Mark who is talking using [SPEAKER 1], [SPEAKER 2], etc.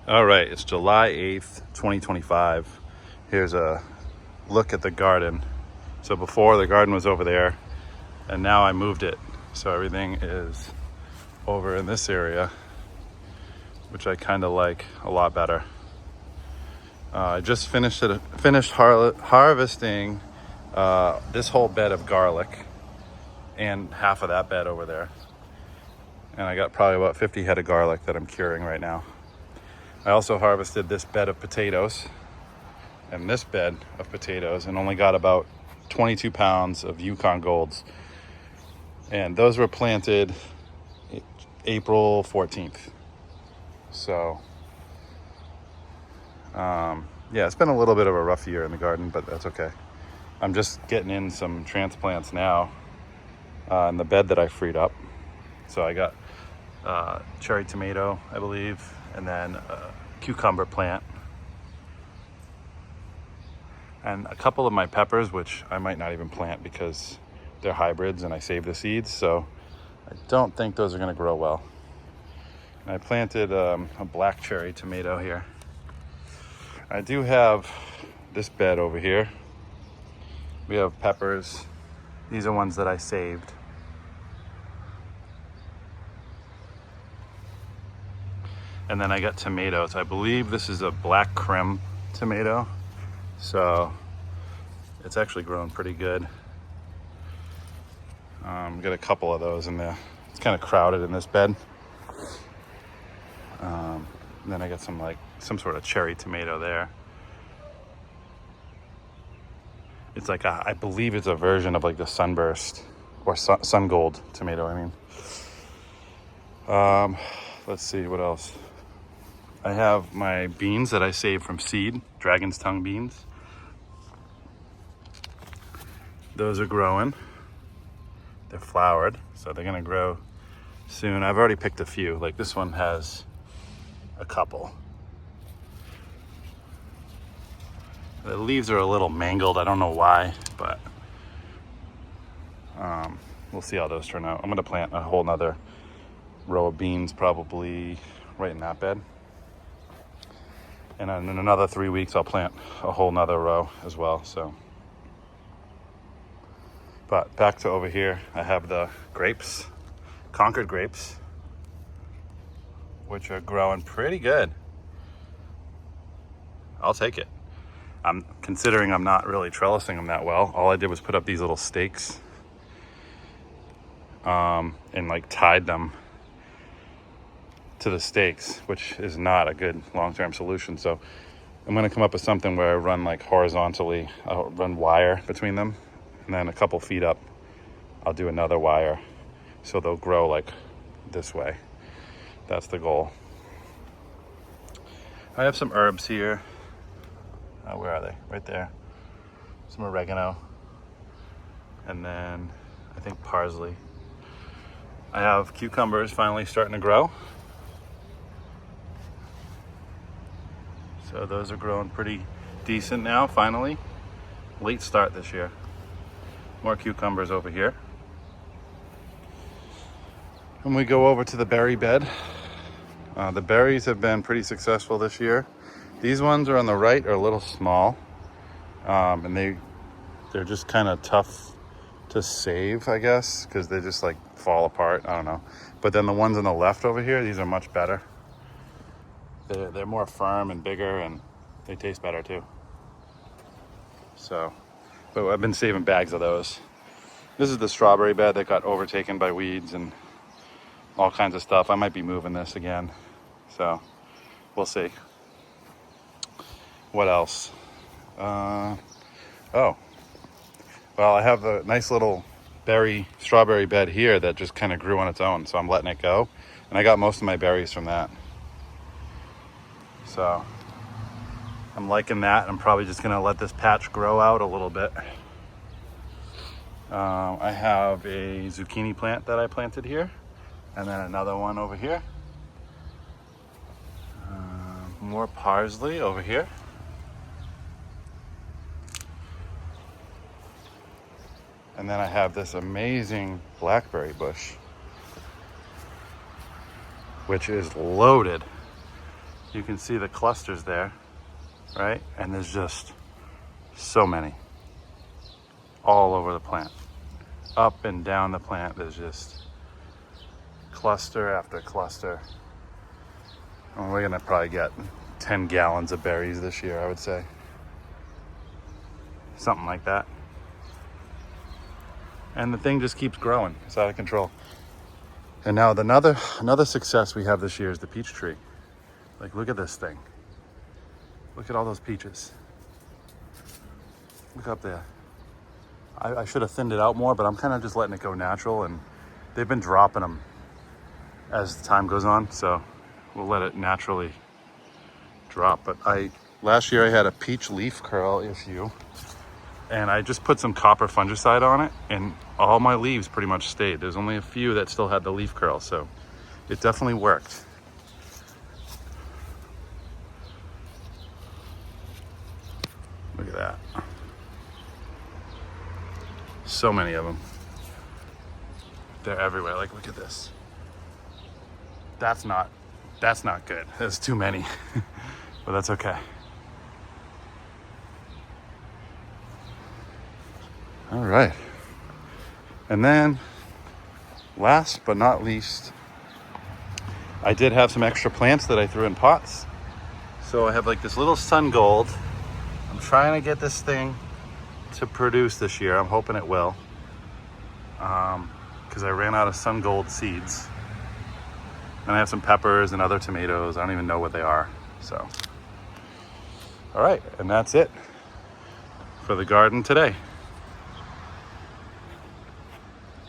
[SPEAKER 1] All right, it's July 8th, 2025. Here's a look at the garden. So before, the garden was over there, and now I moved it. So everything is over in this area, which I kind of like a lot better. I just finished harvesting this whole bed of garlic and half of that bed over there. And I got probably about 50 head of garlic that I'm curing right now. I also harvested this bed of potatoes and this bed of potatoes and only got about 22 pounds of Yukon Golds. And those were planted April 14th. So, yeah, it's been a little bit of a rough year in the garden, but that's okay. I'm just getting in some transplants now in the bed that I freed up. So I got cherry tomato, I believe, and then a cucumber plant. And a couple of my peppers, which I might not even plant because they're hybrids and I saved the seeds. So I don't think those are gonna grow well. And I planted a black cherry tomato here. I do have this bed over here. We have peppers. These are ones that I saved. And then I got tomatoes. I believe this is a black creme tomato. So it's actually growing pretty good. Got a couple of those in there. It's kind of crowded in this bed. And then I got some sort of cherry tomato there. It's like I believe it's a version of like the sunburst or sun gold tomato. Let's see what else. I have my beans that I saved from seed, dragon's tongue beans. Those are growing. They're flowered, so they're gonna grow soon. I've already picked a few. Like this one has a couple. The leaves are a little mangled. I don't know why, but we'll see how those turn out. I'm gonna plant a whole nother row of beans probably right in that bed. And then in another 3 weeks, I'll plant a whole nother row as well, so. But back to over here, I have the grapes, Concord grapes, which are growing pretty good. I'll take it. I'm considering I'm not really trellising them that well. All I did was put up these little stakes and like tied them to the stakes, which is not a good long-term solution. So I'm gonna come up with something where I run like horizontally, I'll run wire between them, and then a couple feet up, I'll do another wire. So they'll grow like this way. That's the goal. I have some herbs here. Where are they? Right there. Some oregano. And then I think parsley. I have cucumbers finally starting to grow. So those are growing pretty decent now, finally. Late start this year. More cucumbers over here. And we go over to the berry bed. The berries have been pretty successful this year. These ones are on the right are a little small. And they're just kind of tough to save, I guess, because they just like fall apart. I don't know. But then the ones on the left over here, these are much better. They're more firm and bigger, and they taste better too. So, but I've been saving bags of those. This is the strawberry bed that got overtaken by weeds and all kinds of stuff. I might be moving this again. So, we'll see. What else? Oh, well, I have a nice little strawberry bed here that just kind of grew on its own, so I'm letting it go. And I got most of my berries from that. So I'm liking that. I'm probably just gonna let this patch grow out a little bit. I have a zucchini plant that I planted here, and then another one over here. More parsley over here. And then I have this amazing blackberry bush, which is loaded. You can see the clusters there, right? And there's just so many all over the plant. Up and down the plant, there's just cluster after cluster. And we're gonna probably get 10 gallons of berries this year, I would say. Something like that. And the thing just keeps growing. It's out of control. And now another success we have this year is the peach tree. Like, look at this thing. Look at all those peaches. Look up there. I should have thinned it out more, but I'm kind of just letting it go natural, and they've been dropping them as the time goes on, so we'll let it naturally drop. But last year I had a peach leaf curl issue, and I just put some copper fungicide on it, and all my leaves pretty much stayed. There's only a few that still had the leaf curl, so it definitely worked. Look at that. So many of them. They're everywhere. Like, look at this. That's not good. There's too many, but that's okay. All right. And then last but not least, I did have some extra plants that I threw in pots. So I have like this little sun gold. I'm trying to get this thing to produce this year. I'm hoping it will, because I ran out of sun gold seeds. And I have some peppers and other tomatoes. I don't even know what they are. So, all right, and that's it for the garden today.